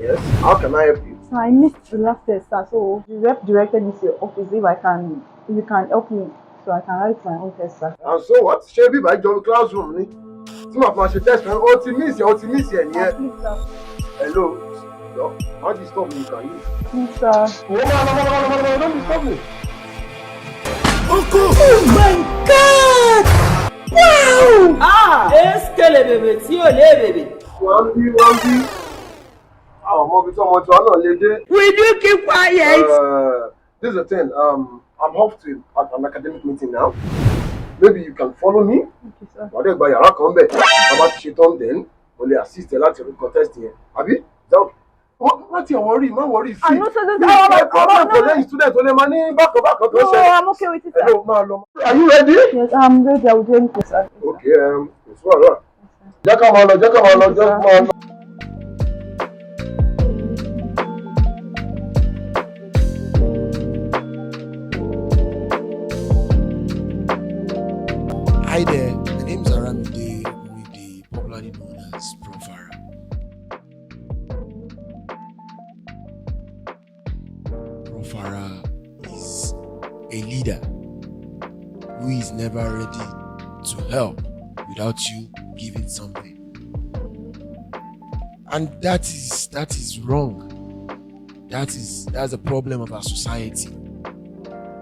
Yes. How can I help you? So I missed the last test, sir. So the rep directed me to your office if you can help me, so I can write my own test, sir. And so what? Ṣé bí ìbá ìjọba classroom ni? Tí màá máa ṣe test rẹ̀, ó ti miss ẹ̀ nìyẹn. Please, sir. Hello. Don't disturb me, can you? Please, sir. Don't disturb me. Oh my God! Wow! Eskele bèbè tí ò lé bèbè. Wọ́n bí. Àwọn ọmọ ibi tí ọmọ tiwa náà lè dé. Will you keep quiet? This is the thing. I'm off to an academic meeting now. Maybe you can follow me. Okay, sir. Wàá dẹ̀ gba yàrá kan bẹ̀. Bàbá ti ṣe tán then. Mo lè assist ẹ láti contest yẹn. Àbí? Láti ọ̀wọ́n rí, má wọrí sí. I know, sir. Problem kò lẹ́yìn student, o lè máa ní bákan tó No, ṣẹlẹ̀. I'm okay with it, sir. Hello, máa lọ. Are you ready? Yes, I'm ready. I will do anything, sir. Okay, kò sí wàhálà. Jẹ́ ká máa lọ. Hi there, my name is Eran Iya Osogbo, popularly known as Prof Ara. Prof Ara is a leader who is never ready to help without you giving something. And that is wrong. That's a problem of our society.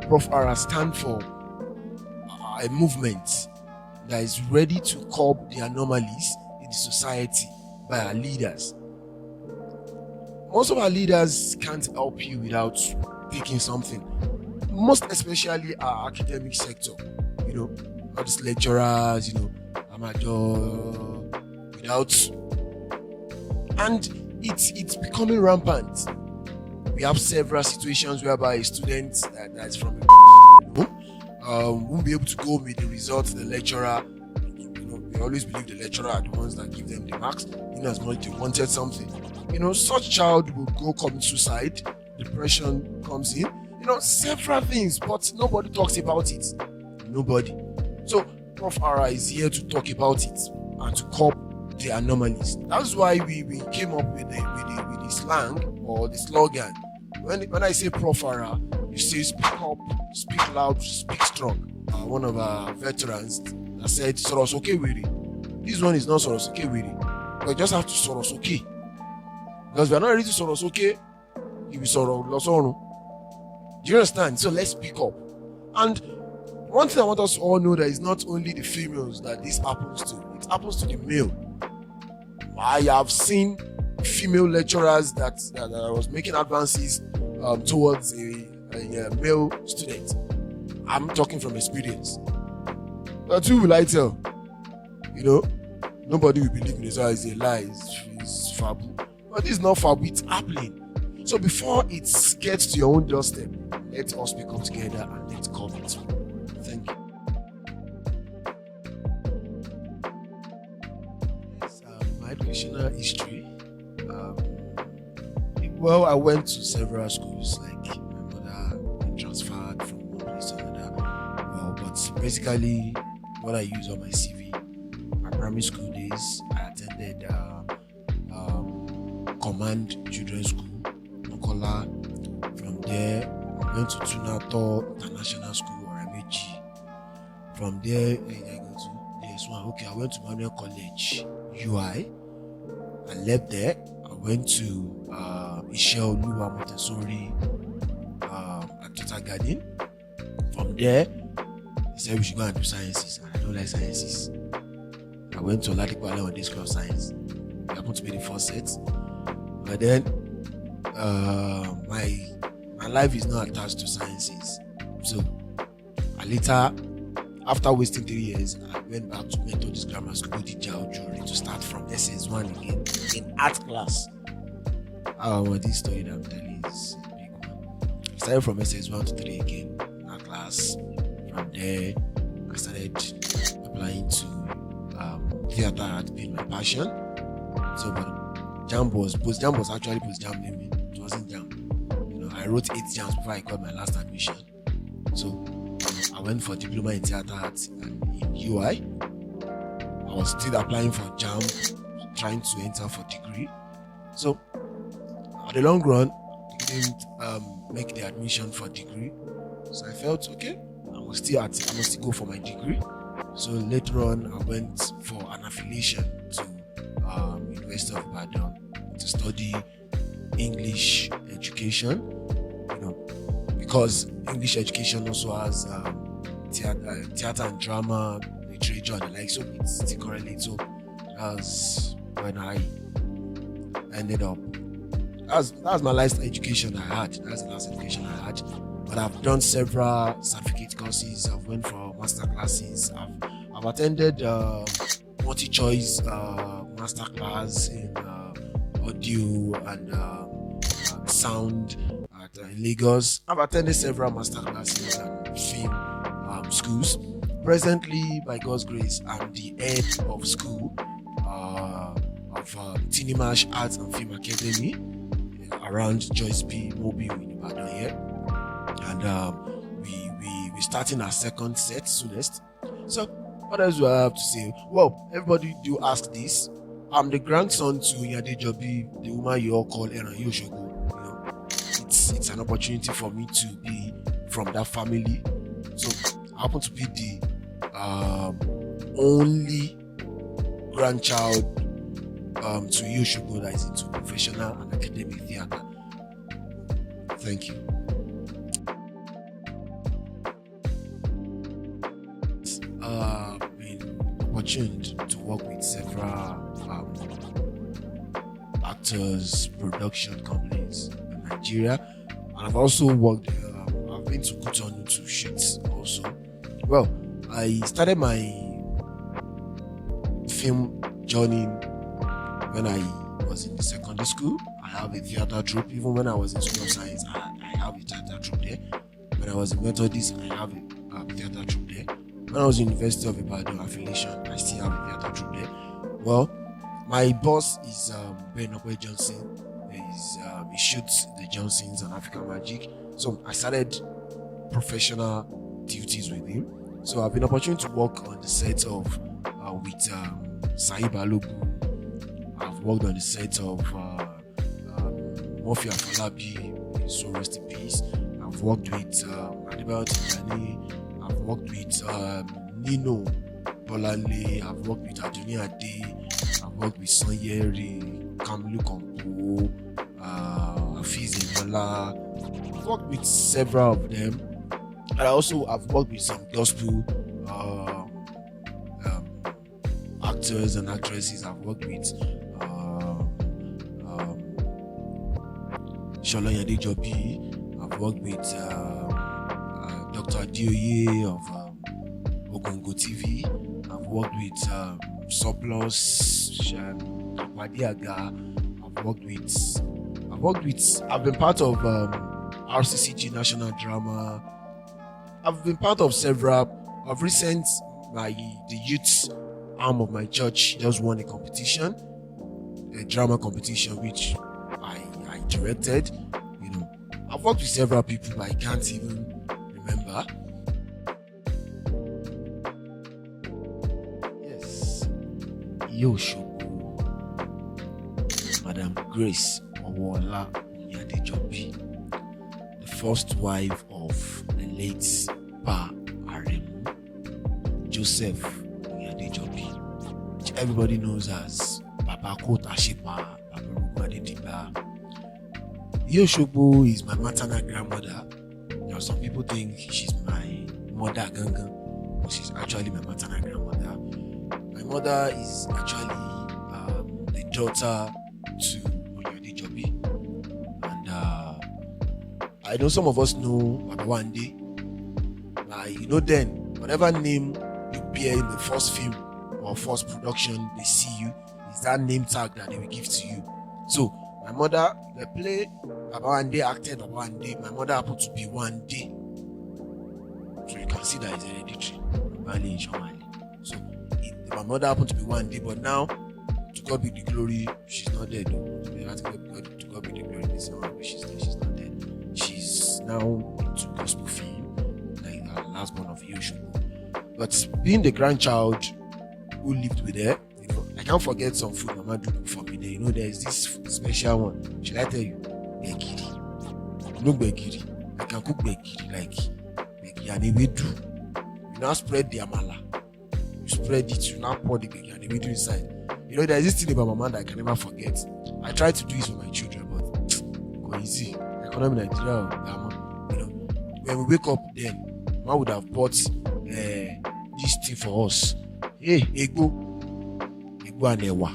Prof Ara stands for a movement that is ready to curb the anomalies in the society by our leaders. Most of our leaders can't help you without picking something. Most especially our academic sector. All these lecturers, amateur, without. And it's becoming rampant. We have several situations whereby a student that's from won't be able to go with the results. The lecturer, we always believe the lecturer are the ones that give them the marks, in as much they wanted something. Such child will go commit suicide, depression comes in, several things, but nobody talks about it. Nobody. So Prof Ara is here to talk about it and to curb the anomalies. That's why we came up with the slang or the slogan. When I say Prof Ara, you say speak up, speak loud, speak strong. One of our veterans that said Sorosoke Wiri. This one is not Sorosoke Wiri. We just have to Sorosoke. Because we are not ready to Sorosoke, you will Soro Losono. Do you understand? So let's speak up. And one thing I want us to all know that it's not only the females that this happens to, it happens to the male. I have seen female lecturers that was making advances towards a male student. I'm talking from experience. But who will I tell? Nobody will believe me. So it's a lie. It's fabu. But this is not fabu. It's happening. So before it gets to your own doorstep, let us become together and let's curb it. Thank you. Yes, my educational history. Well, I went to several schools. Like my mother transferred from one place to another. Well, but basically, what I use on my CV, my primary school days, I attended Command Children's School, Mokola. From there, I went to Tunato International School, or MHG. From there, I went to Manuel College, UI. I left there. I went to Ishel Luwa Montessori at Total Garden. From there, they said we should go and do sciences, and I don't like sciences. I went to Oladipo on this School of Science. It happened to be the first set. But then my life is not attached to sciences. So I later, after wasting 3 years, I went back to Methodist Grammar School, Jewelry, to start from SS1 again in art class. This story that I'm telling is a big one. I started from SS1 to 3 again in art class. From there, I started applying to theater art, being my passion. So, but Jam was actually post-Jam naming. It wasn't Jam. I wrote 8 Jams before I got my last admission. So I went for diploma in theater art and in UI. I was still applying for Jam, trying to enter for degree. So at the long run, I didn't make the admission for degree. So I felt okay, I must still go for my degree. So later on, I went for an affiliation to University of Ibadan to study English education. Because English education also has theater and drama, literature and the like, so it's still correlates. So that's when I ended up. That's my last education I had. That's the last education I had. But I've done several certificate courses. I've went for master classes. I've attended multi-choice master class in audio and sound at Lagos. I've attended several master classes and film schools. Presently, by God's grace, I'm the head of school of Tinimash Arts and Film Academy around Joyce P. Mobile in Ibadan here. And we're starting our second set soonest. So what else do I have to say? Well, everybody do ask this. I'm the grandson to Oyin Adejobi, the woman you all call Eran Iya Osogbo. It's an opportunity for me to be from that family. So I happen to be the only grandchild to Iya Osogbo that is into professional and academic theatre. Thank you. Been opportuned to work with several actors, production companies in Nigeria, and I've also worked. I've been to Cotonou to shoot also. Well, I started my film journey when I was in the secondary school. I have a theatre troupe. Even when I was in School of Science, I have a theatre troupe there. When I was in Methodist, I have a theatre troupe there. When I was in University of Ibadan affiliation, I still have a theatre troupe there. Well, my boss is Ben Johnson. He shoots the Johnsons and African Magic. So I started professional duties with him. So I've been opportunity to work on the set of with Saib Alogun. I've worked on the set of Murphy Afolabi, so rest in peace. I've worked with Adebayo Tijani. I've worked with Nino Bolale. I've worked with Adoni Ade. I've worked with Sanyeri, Kamilu Kompo, Hafiz Ebola. I've worked with several of them. And I've worked with some gospel actors and actresses. I've worked with Oyin Adejobi. I've worked with Dr. Adioye of Ogongo TV. I've worked with Surplus, Wadiaga. I've been part of RCCG National Drama. I've been part of several. Of recent, the youth arm of my church just won a competition, a drama competition, which I directed. I've worked with several people, but I can't even remember. Yes, Iya Osogbo, Madam Grace Owola Oyin Adejobi, the first wife of the late Pa Aremu, Joseph Oyin Adejobi, which everybody knows as Papa Kota Shepa, Papa Rugu Adediba. Iya Osogbo is my maternal grandmother. Some people think she's my mother gangan, but she's actually my maternal grandmother. My mother is actually the daughter to Oyin Adejobi, and I know some of us know Baba Wande. Then whatever name you bear in the first film or first production they see you is that name tag that they will give to you. So my mother, the play Baba Wande acted Baba Wande. My mother happened to be Wande, so you can see that it's hereditary. So my mother happened to be Wande, but now to God be the glory, she's not dead. To God be the glory. She's not dead. She's now into gospel film, like the last born of Iya Osogbo. But being the grandchild who lived with her, I can't forget some food Mama do for me there. There's this special one. Should I tell you? begiri. You know begiri? I can cook begiri like begiri and ewedu. You now spread the amala. You spread it, you now pour the begiri and ewedu inside. You know, there's this thing about my mom that I can never forget. I try to do it for my children, but go easy. Economy Nigeria, you know, when we wake up then, mom would have bought this thing for us. Hey, Ego and Ewa.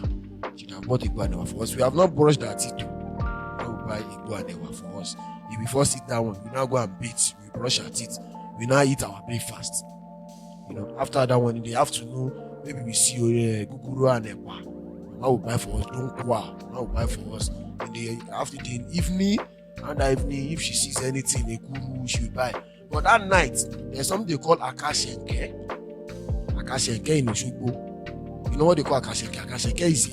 She would have bought Ego and Ewa for us. We have not brushed our teeth. Now we buy Ego and Ewa for us. If we first sit down, we now go and beat. We brush our teeth. We now eat our breakfast. You know, after that one in the afternoon, maybe we see Guguru and Ewa. Mama will buy for us. Don't go. Mama will buy for us. In the after the evening, and the evening, if she sees anything, Ekuru, she will buy. But that night, there's something they call Akashenke. Akashenke in Osogbo. You know what they call Akashenke? Akashenke is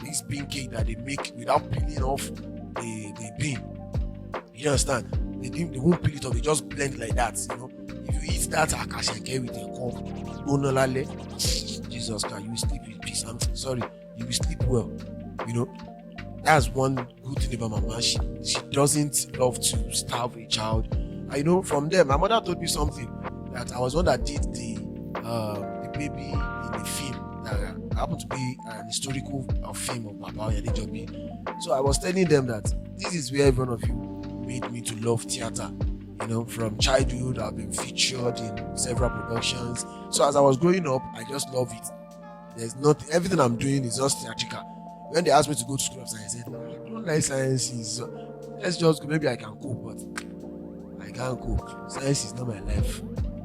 this bean cake that they make without peeling off the bean. You understand? They won't peel it off, they just blend like that. You know, if you eat that Akashenke with a cup, bonolale, Jesus Christ, you will sleep with peace. I'm sorry, you will sleep well. You know, that's one good thing about my mama. She doesn't love to starve a child. I know from there, my mother told me something that I was one that did the baby in the film that happened to be an historical film of Prof Ara Adejobi. So I was telling them that this is where every one of you made me to love theater. You know, from childhood, I've been featured in several productions. So as I was growing up, I just love it. There's not everything I'm doing is just theatrical. When they asked me to go to school of science, I said, no, I don't like sciences. Let's just go. Maybe I can cope, but I can't cope. Science is not my life.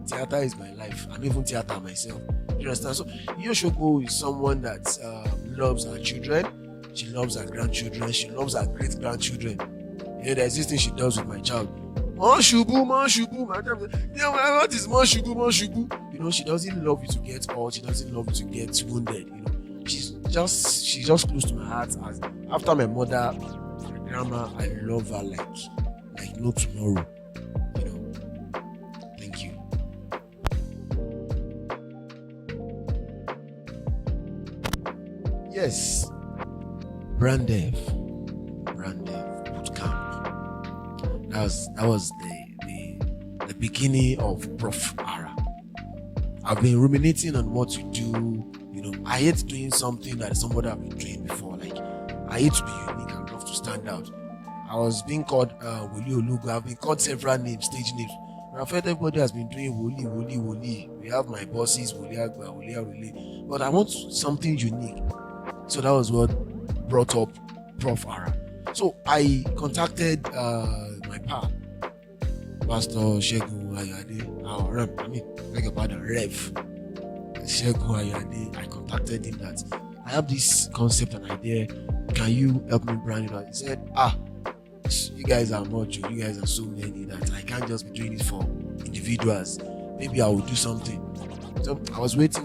Theater is my life. I'm even theater myself. You understand? So Iya Osogbo is someone that loves her children. She loves her grandchildren. She loves her great grandchildren. You know, there's this thing she does with my child. Mon shubu. What is mon shubu? You know, she doesn't love you to get old. She doesn't love you to get wounded. You know, she's just close to my heart. As after my mother, my grandma, I love her like no tomorrow. You know, thank you. Yes, Brandev Bootcamp. That was the beginning of Prof Ara. I've been ruminating on what to do. You know, I hate doing something that somebody have been doing before. Like, I hate to be unique. I love to stand out. I was being called Woli Olugo. I've been called several names, stage names. But I felt everybody has been doing Woli. We have my bosses, Woli Agba, Woli Arule. But I want something unique. So that was what brought up Prof Ara. So I contacted my pal, Pastor Shegun Ayade, Rev Shegun Ayade. I contacted him that I have this concept and idea. Can you help me brand it out? He said, you guys are much, you guys are so many that I can't just be doing it for individuals. Maybe I will do something. So I was waiting.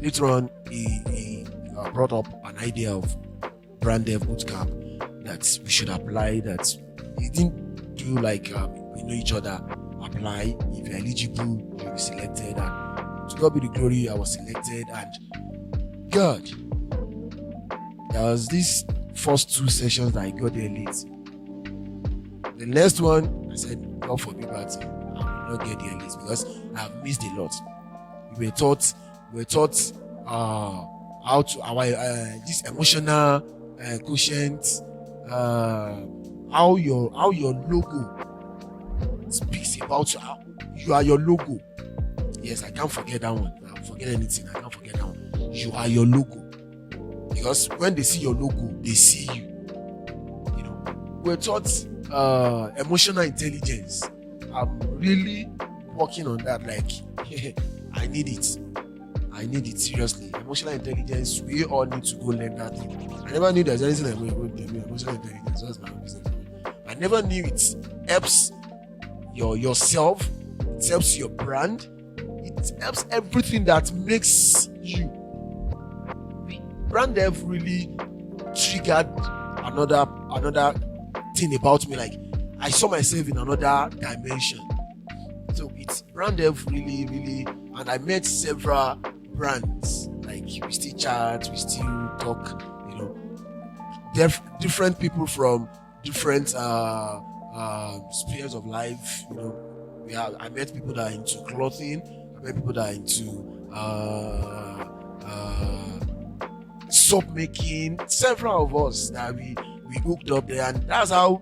Later on, he brought up an idea of Brandev Bootcamp that we should apply. That he didn't do like we know each other. Apply, if you're eligible, you'll be selected. And to God be the glory, I was selected. And God, there was these first 2 sessions that I got there late. The next one, I said, God forbid, but I will not get there late because I've missed a lot. We were taught how to our this emotional quotient, how your logo speaks about you are your logo. Yes, I can't forget that one. I don't forget anything. I can't forget that one. You are your logo. Because when they see your logo, they see you. You know, we're taught emotional intelligence. I'm really working on that. Like, I need it seriously. Emotional intelligence, we all need to go learn that thing. I never knew there's anything like emotional intelligence. That's my own business. I never knew it helps yourself, it helps your brand, it helps everything that makes you. Brandev really triggered another thing about me. Like, I saw myself in another dimension. So it's Brandev really, and I met several brands. Like, we still chat, we still talk, you know, different people from different spheres of life. You know, I met people that are into clothing. I met people that are into soap making. Several of us that we hooked up there, and that's how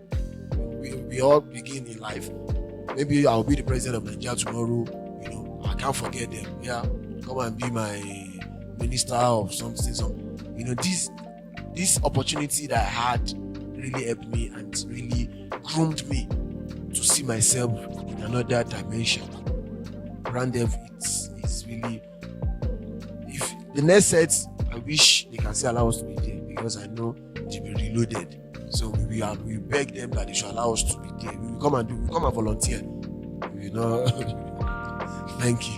we all begin in life. Maybe I'll be the president of Nigeria tomorrow. You know, I can't forget them. Yeah, come and be my minister of something. You know, this opportunity that I had really helped me and really groomed me to see myself in another dimension. Brand dev is really, if the next set, I wish they can still allow us to be there, because I know to be reloaded. So we beg them that they should allow us to be there. We will come and volunteer. You know. Thank you.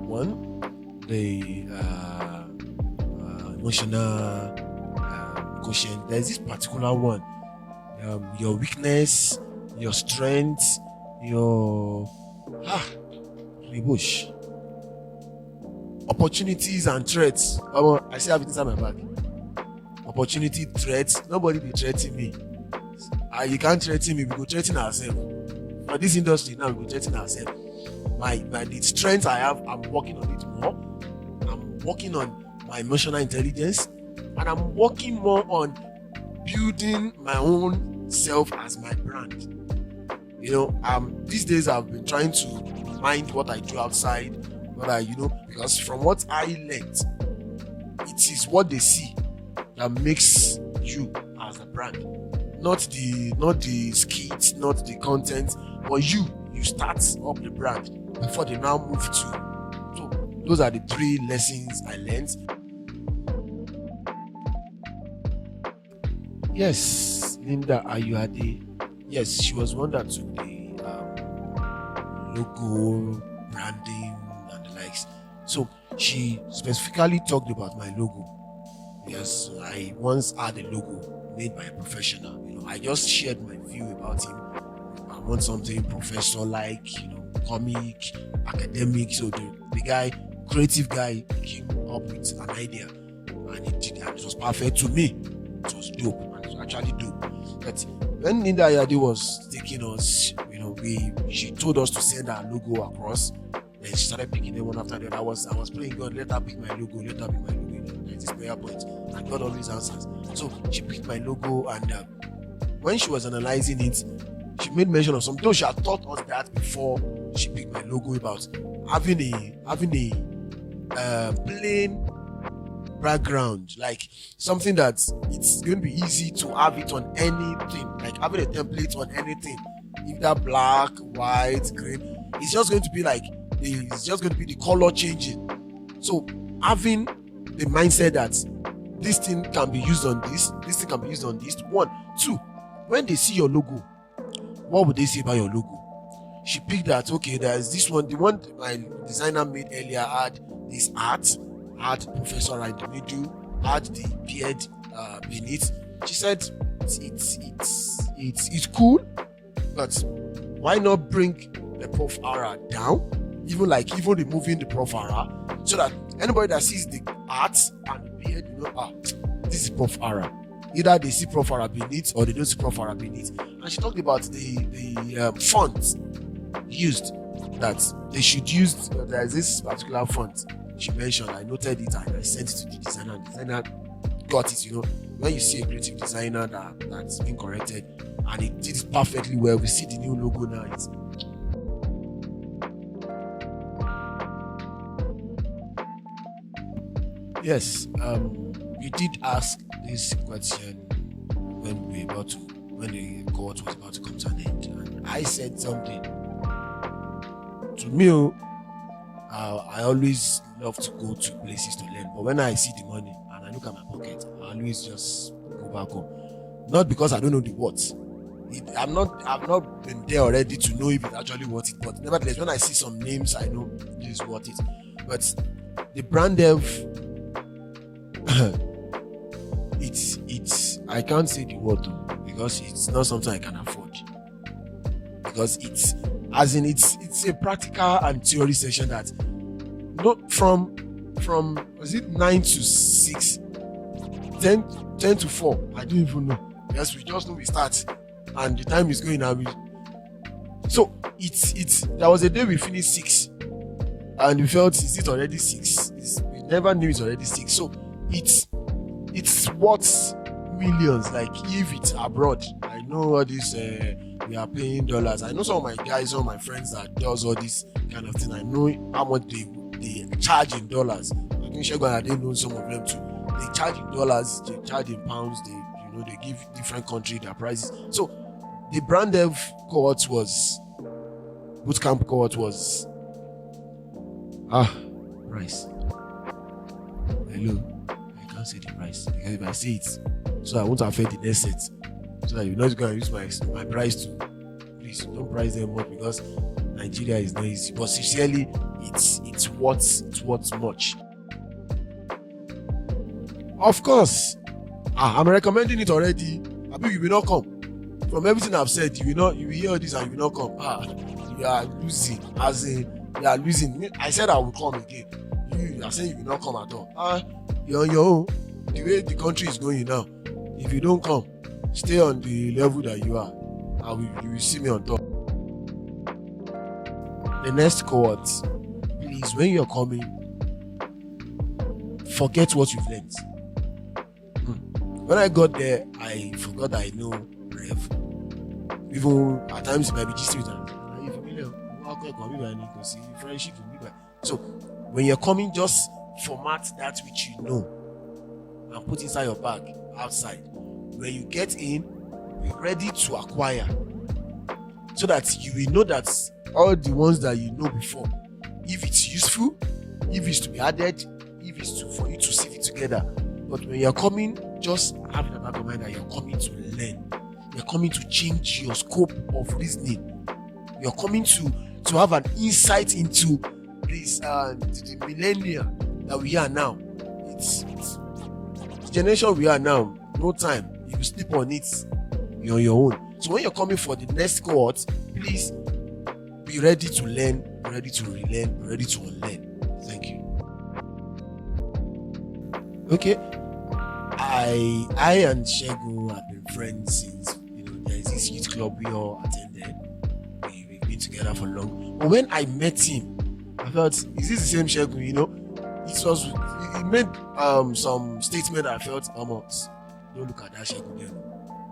One, the emotional quotient. There's this particular one. Your weakness, your strength, your rebush. Opportunities and threats. I still have it inside my bag. Opportunity, threats. Nobody be threatening me. You can't threaten me. We go threaten ourselves. For this industry now, we go threaten ourselves. The strength I have, I'm working on it more. I'm working on my emotional intelligence, and I'm working more on building my own self as my brand. You know, these days I've been trying to mind what I do outside, because from what I learned, it is what they see that makes you as a brand. Not the skits, not the content, but you start up the brand before they now move to. So those are the 3 lessons I learned. Yes, Linda Ayuade. Yes, she was one that took the logo, branding, and the likes. So she specifically talked about my logo. Yes, I once had a logo made by a professional. You know, I just shared my view about him. I want something professor-like, comic, academic. So the guy, creative guy, came up with an idea, and it was perfect to me. It was dope, and it was actually dope. But when Linda Ayade was taking us, she told us to send our logo across. Then she started picking them one after the other. I was praying, God, let her pick my logo, let her pick my logo. This prayer point, and God always answers. So she picked my logo, and when she was analyzing it, she made mention of something. Though she had taught us that before she picked my logo, about having a plain background, like something that it's going to be easy to have it on anything, like having a template on anything, either black, white, green. It's just going to be the color changing. So having the mindset that this thing can be used on this thing can be used on this. 1, 2, when they see your logo, what would they say about your logo? She picked that, okay, there's this one, the one my designer made earlier had this art, had Professor Ara in the middle, had the beard beneath. She said it's cool, but why not bring the Prof Ara down? Even removing the Prof Ara, so that anybody that sees the art and the beard, this is Prof Ara. Either they see Prof Ara beneath or they don't see Prof Ara beneath. And she talked about the font used, that they should use. There's this particular font she mentioned. I noted it and I sent it to the designer. The designer got it. When you see a creative designer that's been corrected and it did it perfectly well, we see the new logo now. Yes, you did ask this question when the court was about to come to an end, and I said something. To me, I always love to go to places to learn, but when I see the money and I look at my pocket, I always just go back home. Not because I don't know the words. I've not been there already to know if it's actually worth it, but nevertheless, when I see some names, I know this is worth it. But the brand dev, it's I can't say the word though, because it's not something I can afford. Because it's a practical and theory session that not from from, was it 9 to 6, 10 to 4? I don't even know. Yes, we just know we start, and the time is going now. So there was a day we finished 6, and we felt, is it already 6? We never knew it's already 6. So it's worth millions. Like if it's abroad, I know all this. We are paying dollars. I know some of my guys, some of my friends that does all this kind of thing. I know how much they charge in dollars. I think Shegun, I didn't know some of them too. They charge in dollars, they charge in pounds. They give different country their prices. So the brand dev cohort was, bootcamp cohort was, price. Hello, I can't say the price because if I say it, so I won't affect the next set. So that you're not going to use my price to. Please don't price them up because Nigeria is not easy. But sincerely, it's worth much. Of course, I'm recommending it already. I think you will not come. From everything I've said, you will hear this and you will not come. You are losing. As in, you are losing. I said I will come again. You are saying you will not come at all. You're on your own. The way the country is going now, if you don't come, stay on the level that you are, and you will see me on top. The next cohort, please, when you're coming, forget what you've learned. When I got there, I forgot that I know Rev. Even at times it might be just with them. So when you're coming, just format that which you know and put inside your bag outside. When you get in, be ready to acquire, so that you will know that all the ones that you know before, if it's useful, if it's to be added, if it's for you to sieve it together. But when you're coming, just have in the back of mind that you're coming to learn. You're coming to change your scope of reasoning. You're coming to have an insight into this the millennia that we are now. It's the generation we are now. No time. If you sleep on it, you're on your own. So when you're coming for the next cohort, please be ready to learn, be ready to relearn, be ready to unlearn. Thank you. Okay. I and Shegun have been friends since, there's this youth club we all attended. We've been together for long. But when I met him, I felt, is this the same Shegun? He made some statement that I felt, almost, don't look at that Shegun there.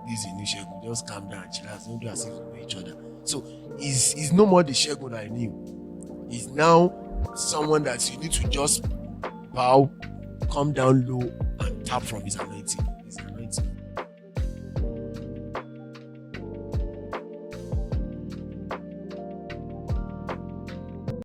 This is a new Shegun. Just calm down, chill out. Don't do as if we know each other. So he's no more the Shegun I knew. He's now someone that you need to just bow, come down low, and tap from his anointing.